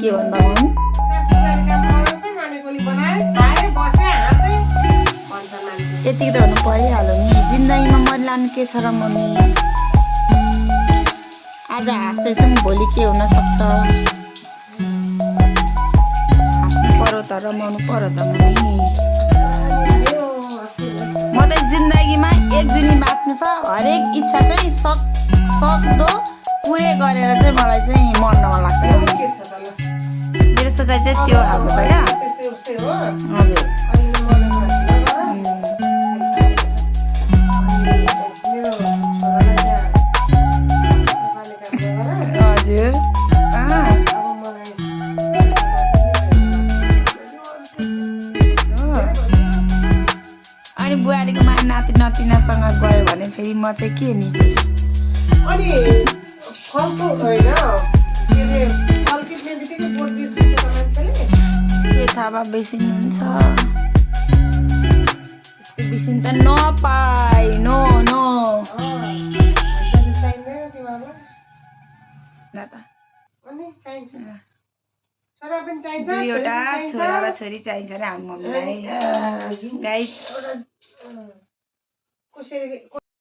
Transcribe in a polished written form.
के भन्दा मम्मी यतिको त हुनु परिहाल्यो नि जिन्दगीमा मरिलानु के छ र मम्मी आज हाँस्दैछु भोलि के हुन सक्छ हाँस्नु पर्यो त रमाउनु पर्यो त मम्मी म त जिन्दगीमा एक जुनी बाँच्नु छ हरेक इच्छा चाहिँ सक्दो पुरै गरेर चाहिँ मलाई चाहिँ मर्न मन लाग्छ मेरो सोचाइ चाहिँ त्यो खालको छ क्या हजुर हजुर अनि बुहारीको माया नाति नतिनासँग गयो भने फेरि म चाहिँ के नि अनि फलको होइन फल टिप्ने बित्तिकै बोट बिर्सिन्छ मान्छेले के थाहा भए बिर्सिनुहुन्छ त्यस्तो बिर्सिनु त नपाइ नो नो चाहिँदैन तिमीहरूलाई न त अनि चाहिन्छ छोरा पनि चाहिन्छ दुईवटा छोरा र छोरी चाहिन्छ अरे हाम्रो मम्मीलाई गाई कसरी